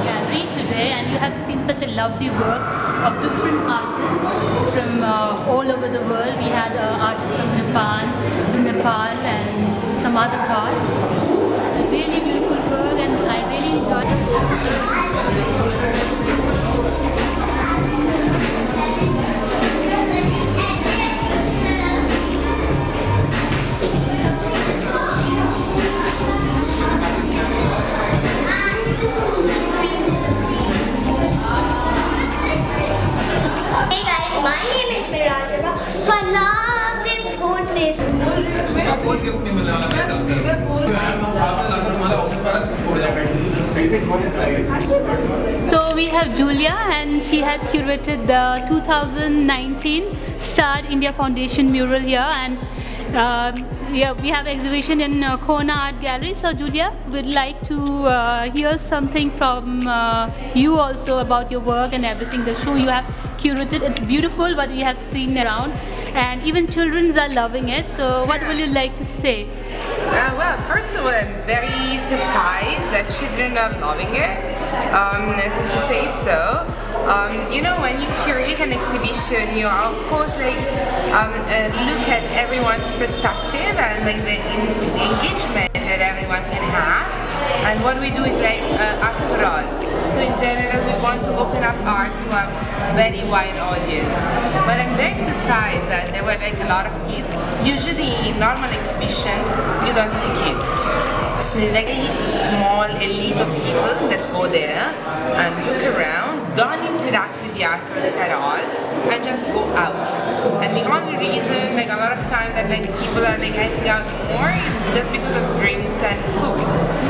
Gallery today, and you have seen such a lovely work of different artists from all over the world. We had artists from Japan, Nepal, and some other part. So it's a really beautiful work, and I really enjoyed it. So I love this whole place. So we have Julia, and she had curated the 2019 *Start India Foundation mural here, and yeah, we have exhibition in Kona Art Gallery. So Julia, we'd like to hear something from you also about your work and everything. The show you have curated, it's beautiful what we have seen around, and even children are loving it. So what will you like to say? Well, first of all, I'm very surprised that children are loving it, since you say it so. You know, when you curate an exhibition, you of course look at everyone's perspective and like the engagement that everyone can have. And what we do is art for all. So in general, we want to open up art to a very wide audience. But I'm very surprised that there were a lot of kids. Usually in normal exhibitions, you don't see kids. There's a small elite of people that go there and look around, don't interact with the artworks at all, and just go out. And the only reason, a lot of times that people are hanging out more is just because of drinks and food.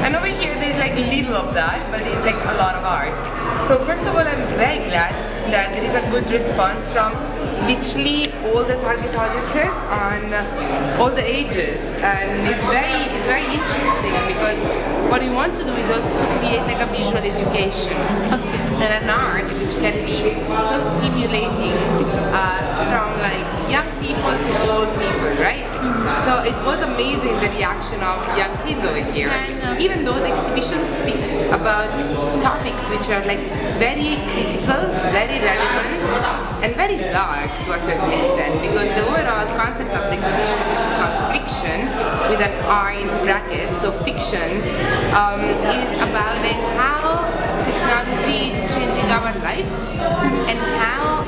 And over here, there's little of that, but there's a lot of art. So first of all, I'm very glad that there is a good response from literally all the target audiences on all the ages, and it's very interesting because what we want to do is also to create a visual education and an art which can be so stimulating from young people to old people, right? So it was amazing the reaction of young kids over here, even though the exhibition speaks about topics which are very critical, very relevant, and very dark to a certain extent, because the overall concept of the exhibition, which is called fiction with an R into brackets, so fiction, is about how technology is changing our lives and how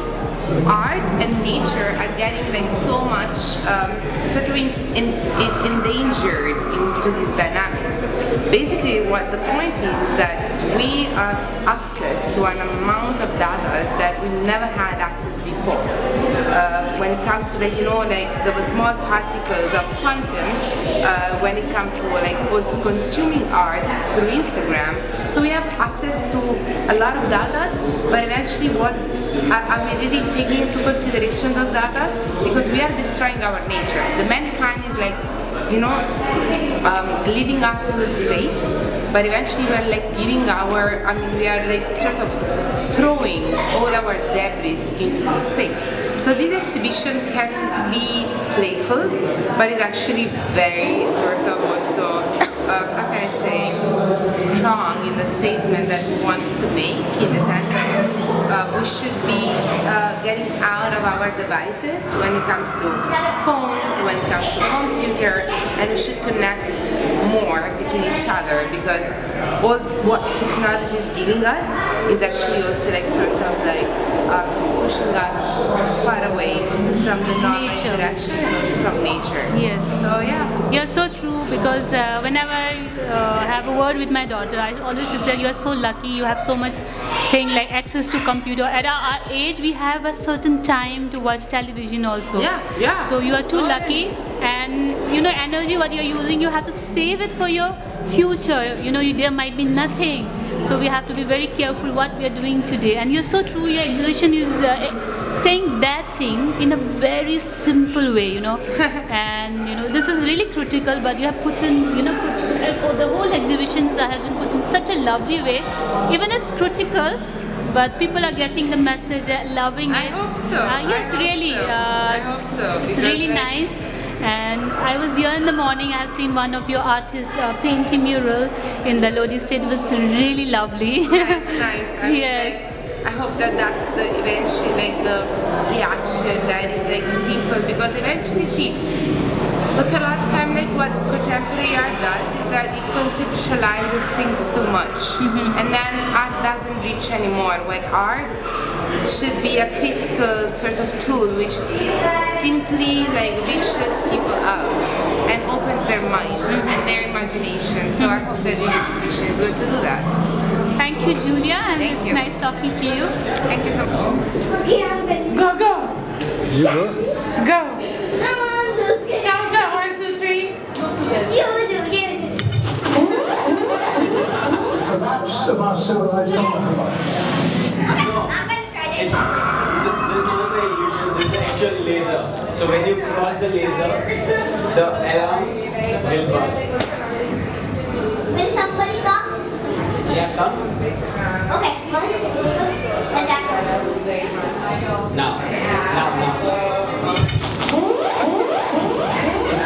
art and nature are getting so much sort of endangered into these dynamics. Basically, what the point is that we have access to an amount of data that we never had access before. When it comes to the small particles of quantum, when it comes to also consuming art through Instagram, so we have access to a lot of data, but eventually what are we really taking into consideration those data? Because we are destroying our nature. The mankind is leading us to the space, but eventually we are giving we are sort of throwing all our debris into the space. So this exhibition can be playful, but it's actually very sort of also, how can I say, strong in the statement that it wants to make, in the sense that we should be getting out of our devices when it comes to phones, when it comes to computer, and we should connect more between each other, because all what technology is giving us is actually also sort of pushing us far away from the normal interaction and also from nature. Yes. So yeah. You're so true, because whenever I have a word with my daughter, I always say you are so lucky, you have so much thing access to computer. At our age, we have a certain time to watch television also. Yeah. So you are too lucky, and energy what you're using, you have to save it for your future. There might be nothing. So we have to be very careful what we are doing today. And you're so true, your exhibition is saying that thing in a very simple way, and this is really critical, but you have put in, the whole exhibitions has been put in such a lovely way. Even it's critical, but people are getting the message, loving it. I hope so. Yes, really. I hope so. It's really nice. And I was here in the morning. I have seen one of your artists painting mural in the Lodi State. It was really lovely. Yeah, it's nice. I mean, Yes. like, I hope that that's the eventually like the reaction that is like simple, because eventually see, but a lot of time like what contemporary art does is that it conceptualizes things too much, and then art doesn't reach anymore. When art should be a critical sort of tool which simply like reaches people out and opens their minds and their imagination. So I hope that this exhibition is going to do that. Thank you, Julia, and Thank it's you. nice talking to you. Thank you so much. Yeah, I'm ready. Go, go, You go? go. No, I'm so scared. Go, go. 1, 2, 3. You do. Perhaps of our civilization. Okay, I'm gonna try It's, this. this is not the illusion, this is the actual laser. So when you cross the laser, the alarm will buzz. Will somebody come? Yeah, come. Okay, first, like that. Now.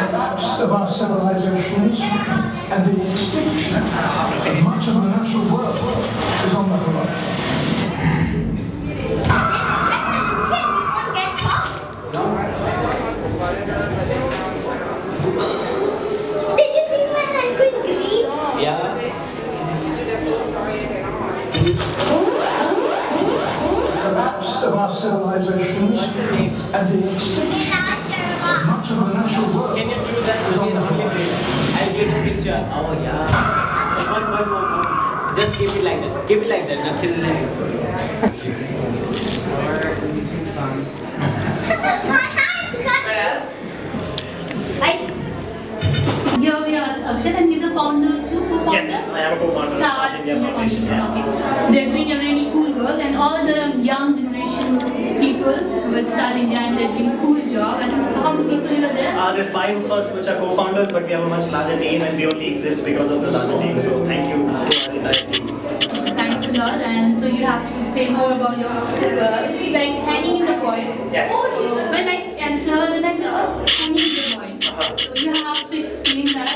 Perhaps of our civilizations and the extinction of much of the natural world is on the horizon. Next time you chin, we won't get caught. No? Did you see my hand going green? Yeah. Perhaps of our civilizations What's your name? and the extinction of much of the natural world Can you do that again only please? I'll get a picture. Oh yeah. One more. Just keep it like that. Keep it like that. Nothing like My hand cut. What else? Here we are, Akshat, and he's a founder too, co-founder? Yes, I am a co-founder of st+art India Foundation, yes. Okay. They're doing a really cool work, and all the young generation people with st+art India, and they're doing a cool job. And how many people you are there? There's 5 of us which are co-founders, but we have a much larger team and we only exist because of the larger team. So thank you to our entire team. Thanks a lot. And so you have to say more about your it's like hanging in the void. Yes. So when I enter, then I said, what's hanging in the void? So you have to explain that.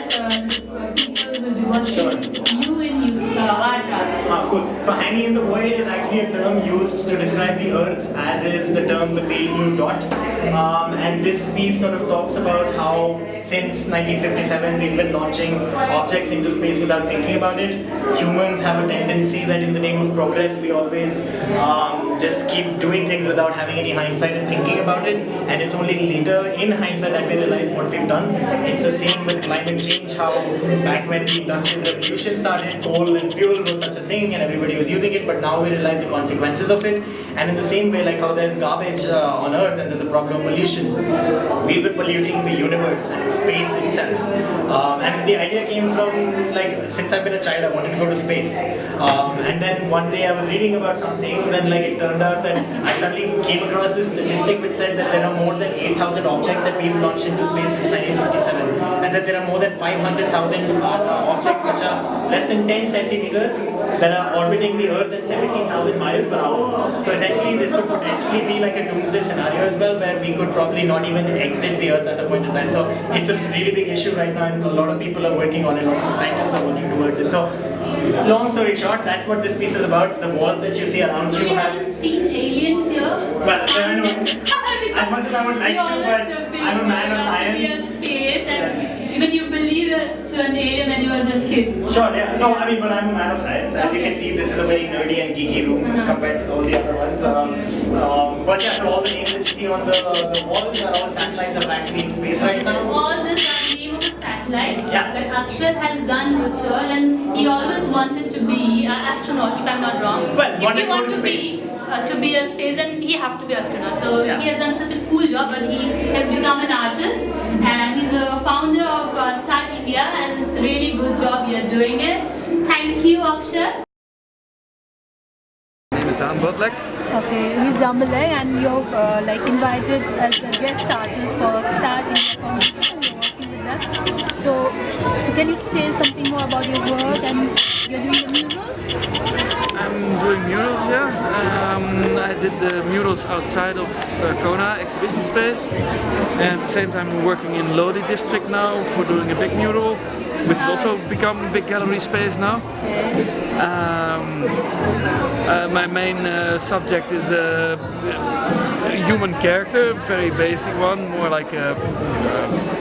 People will be watching you in art. Cool. So hanging in the void is actually a term used to describe the earth, as is the term the pale blue dot. And this piece sort of talks about how since 1957 we've been launching objects into space without thinking about it. Humans have a tendency that in the name of progress we always just keep doing things without having any hindsight and thinking about it. And it's only later in hindsight that we realize what we've done. It's the same with climate change, how back when the industrial revolution started, coal and fuel was such a thing and everybody was using it, but now we realize the consequences of it. And in the same way, like how there's garbage on Earth and there's a problem of pollution, we've been polluting the universe and space itself. And the idea came from, like, since I've been a child, I wanted to go to space. And then one day I was reading about some things and like it turned out that I suddenly came across this statistic which said that there are more than 8,000 objects that we've launched into space since 1957, and that there are more than 500,000 objects which are less than 10 centimeters that are orbiting the Earth at 17,000 miles per hour. So essentially this could potentially be like a doomsday scenario as well, where we could probably not even exit the Earth at a point in time. So it's a really big issue right now and a lot of people are working on it, lots of scientists are working towards it. So long story short, that's what this piece is about. The walls that you see around So you we have... haven't seen aliens here. Well, I know. As much as I would like to, but I'm a man of science. Space and even you believe to an alien when you was a kid. Sure, yeah. No, I mean, but I'm a man of science. As you can see, this is a very nerdy and geeky room compared to all the other ones. But yeah, so all the names that you see on the walls are all satellites that are actually in space right now. All this are name of a satellite Yeah. that Akshat has done research, and he always wanted to be an astronaut, if I'm not wrong. Well, if wanted you to want go to to space. be a space, then he has to be astronaut. So Yeah. he has done such a cool job, but he has become an artist, and he's a founder of st+art India, and it's a really good job you're doing it. Thank you, Akshat. My name is Dan Budlek. Okay, he's Jambalay, and you're like invited as a guest artist for st+art India Foundation, and you're working with that. So can you say something more about your work and you're doing the murals? I'm doing murals, yeah. I did the murals outside of Kona exhibition space, and at the same time I'm working in Lodi district now for doing a big mural, which has also become a big gallery space now. My main subject is a human character, very basic one, more like a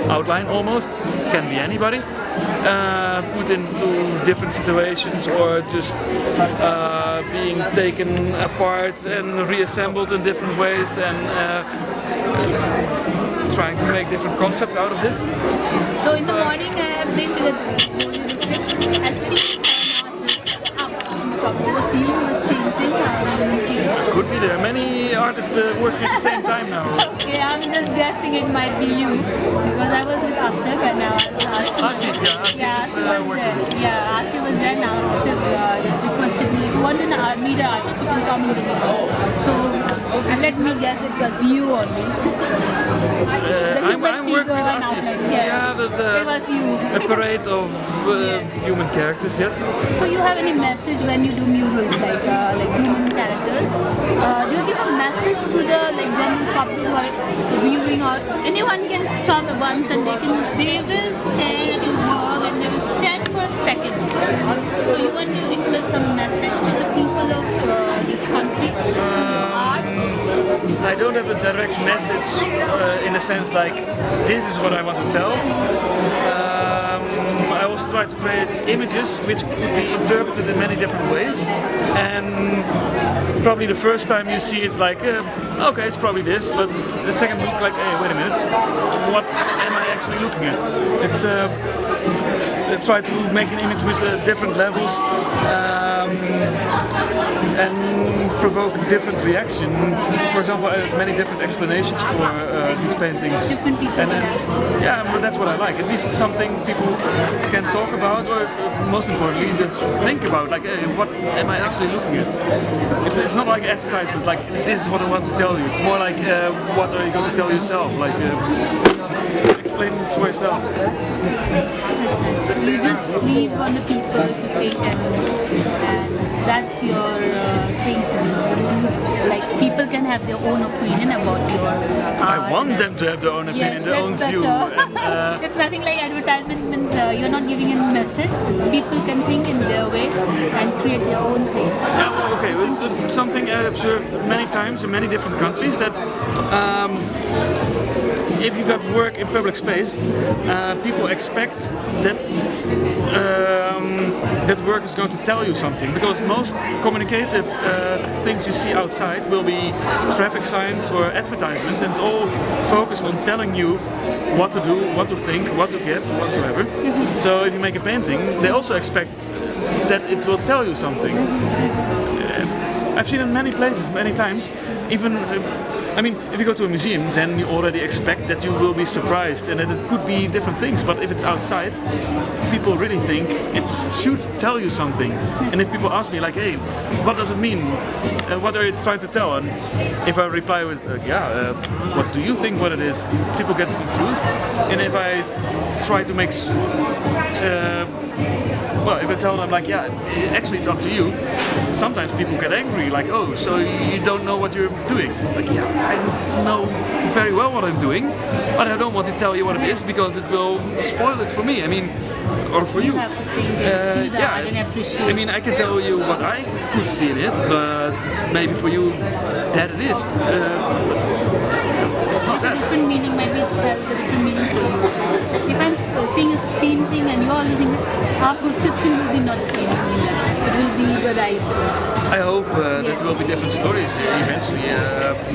outline almost, can be anybody. Put into different situations or just being taken apart and reassembled in different ways, and trying to make different concepts out of this. So in the morning I have been to the Lodi district. I've seen an artist up on the top. It was you who was painting. Could be. There are many artists working at the same time now. Okay, I'm just guessing it might be you, because I was with Asif and now Asif is working. Yeah, Asif was there. Now Asif just requested me, if you want to meet an artist, you can come in the video. So let me guess, it was you only. I'm working with Asif. Yeah, there's a parade of human characters, yes. So you have any message when you do murals, like human characters? Do you give a message to the general public who are viewing, or anyone can stop at once and they will stare at your work and they will stand for a second? So you want to express some message to the people of this country through your art? I don't have a direct message in a sense like this is what I want to tell. I always try to create images which could be interpreted in many different ways, and probably the first time you see it's like okay, it's probably this, but the second look like, hey, wait a minute, what am I actually looking at? It's try to make an image with different levels and provoke different reaction. For example, I have many different explanations for these paintings. Different people. And yeah, but that's what I like. At least something people can talk about, or most importantly, just think about. Like, hey, what am I actually looking at? It's not like advertisement. Like, this is what I want to tell you. It's more like, what are you going to tell yourself? Like, explain it to yourself. You just leave on the people to think, and that's your thing to do. Like, people can have their own opinion about your art. I want them to have their own opinion, Yes, their own that's view. better. And, It's nothing like advertisement means you're not giving a message. It's people can think in their way and create their own thing. yeah, well, okay, well, it's something I observed many times in many different countries, that if you got work in public space, people expect that that work is going to tell you something, because most communicative things you see outside will be traffic signs or advertisements, and it's all focused on telling you what to do, what to think, what to get, whatsoever. So if you make a painting, they also expect that it will tell you something. I've seen it in many places, many times. Even, I mean, if you go to a museum, then you already expect that you will be surprised and that it could be different things. But if it's outside, people really think it should tell you something. And if people ask me, like, hey, what does it mean? What are you trying to tell? And if I reply with, what do you think what it is? People get confused. And if I try to make well, if I tell them like, yeah, actually it's up to you, sometimes people get angry, like, oh, so you don't know what you're doing. Like, yeah, I know very well what I'm doing, but I don't want to tell you what it is because it will spoil it for me, I mean, or for you. have to think and see that and appreciate. I mean, I can tell you what I could see in it, but maybe for you, that it is. It's not It's a that. different meaning, maybe it's has a different meaning for you. If I'm seeing the same thing and you're also thinking, our perception will be not same. It will be with eyes. I hope that Yes. will be different stories. Eventually,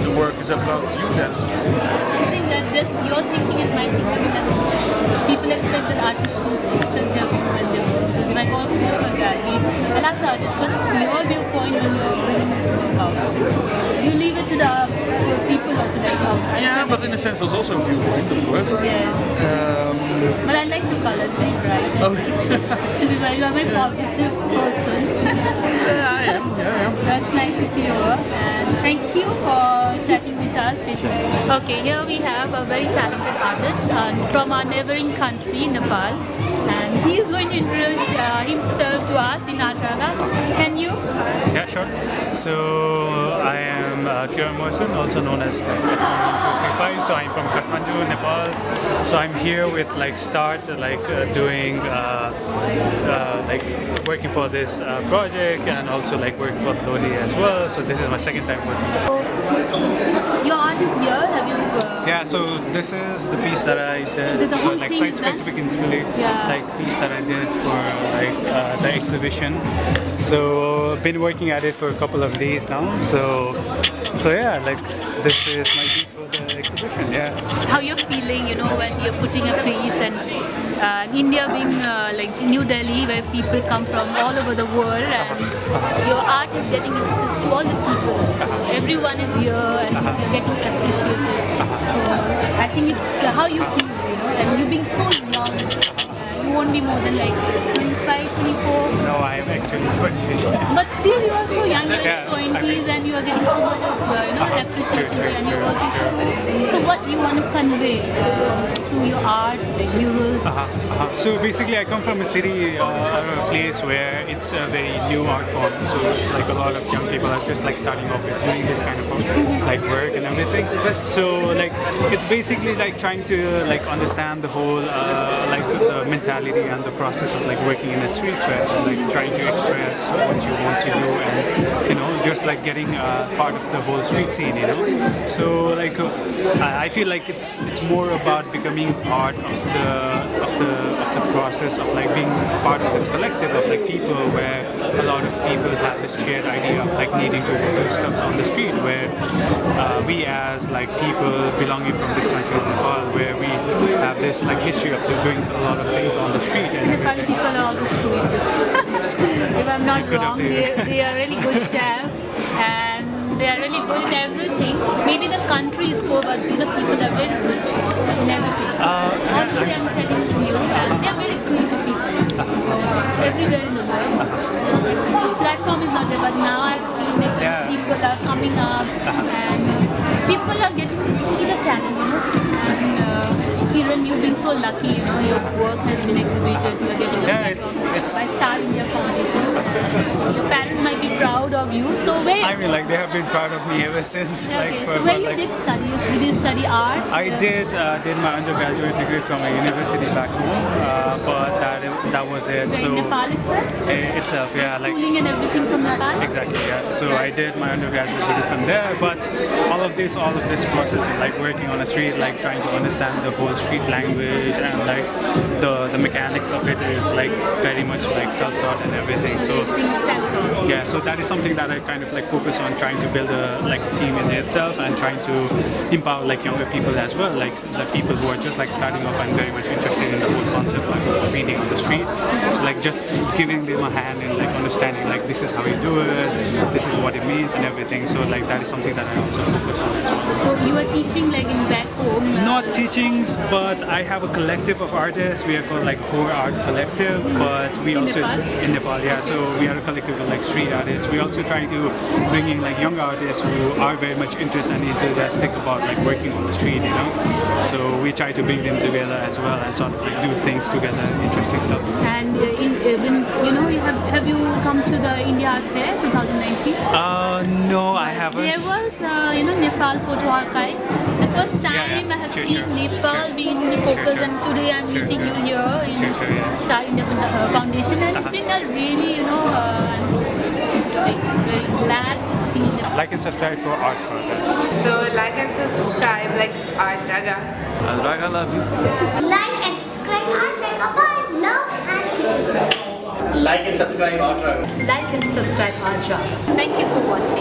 the work is about you then. I think that this, your thinking and my thinking is that people expect that artists should express their view and their view. Because if I go to a gallery, I'll ask the artist, what's your viewpoint when you're bringing this work out? So you leave it to the people also, like out. Yeah, but in a sense, there's also a viewpoint, of course. Yes. But I like your colors very bright. Oh, You are a very positive person. yeah, I am. Yeah. That's nice to see you. And thank you for chatting with us. Okay, here we have a very talented artist from our neighboring country, Nepal. And he is going to introduce himself to us in Art Raga. Can you? Yeah, sure. So I am Kiran Mohsen, also known as X1235. So I'm from Kathmandu, Nepal. So I'm here with like Start, doing like working for this project and also like working for Lodi as well. So this is my second time working. Your art is here. Have you? Yeah, so this is the piece that I did, The whole like thing is site-specific Yeah. like piece that I did for like the exhibition. So been working at it for a couple of days now. So yeah, like this is my piece for the exhibition. Yeah. How you're feeling, when you're putting a piece and India being like New Delhi, where people come from all over the world, and your art is getting access to all the people. So everyone is here and you're getting appreciated. So I think it's how you feel, and you being so young. You won't be more than like 25, 24. No, I'm actually 20. But still, you are so young. You're Yeah, in your 20s, and you are getting so much of appreciation, and your work is so. So, what you want to convey through your art, like murals? So basically, I come from a city or a place where it's a very new art form. So it's like a lot of young people are just like starting off with doing this kind of like work and everything. So like it's basically like trying to like understand the whole like the mentality and the process of like working in a street where like trying to express what you want to do and just like getting part of the whole street scene. So like I feel like it's more about becoming part of the process of like being part of this collective of like people where a lot of people have this shared idea of like needing to do stuff on the street where we as like people belonging from this country of Nepal where we have this like history of doing a lot of things on the street and Nepali people are all the street. If I'm not wrong, they are really good chefs and they are really good in everything. Maybe the country is poor, but people are very rich in everything. Honestly, I'm telling you, and they are very creative people. Everywhere in the world. The platform is not there, but now I've seen different people are coming up and people are getting to see the talent, And Kiran, you've been so lucky, your work has been exhibited, you're getting by St+art India Foundation. So your parents might be proud of you. So where? I mean, like they have been proud of me ever since. Okay. So where you did study? Did you study art? I did my undergraduate degree from a university back home, but that was it. Where, in Nepal itself? Itself, yeah. Schooling and everything from Nepal? Exactly, yeah. So I did my undergraduate degree from there, but all of this process of like working on a street, like trying to understand the whole street language and like the mechanics of it is like very much like self-taught and everything. So yeah, so that is something that I kind of like focus on trying to build a team in itself and trying to empower like younger people as well, like the people who are just like starting off and very much interested in the whole concept of reading on the street. So like just giving them a hand in like understanding like this is how you do it, this is what it means and everything. So like that is something that I also focus on as well. So you are teaching like in back home? Not teaching, but I have a collective of artists. We are called like Core Art Collective, but we in also Nepal? In Nepal, yeah. So we are a collective of like street artists. We also trying to bring in like young artists who are very much interested and enthusiastic about like working on the street, So we try to bring them together as well and sort of like do things together, interesting stuff. And have you come to the India Art Fair 2019? No, I haven't. There was Nepal Photo Archive. The first time I have seen Nepal being in the focus, and today I'm meeting you here in St+art India Foundation, and it's been a really, I'm very glad to see them. Like and subscribe for Art Raga. So like and subscribe like Art Raga. Raga, love you. Like and subscribe Art Raga. Bye. Love and kisses. Like and subscribe Art Raga. Like and subscribe Art Raga. Thank you for watching.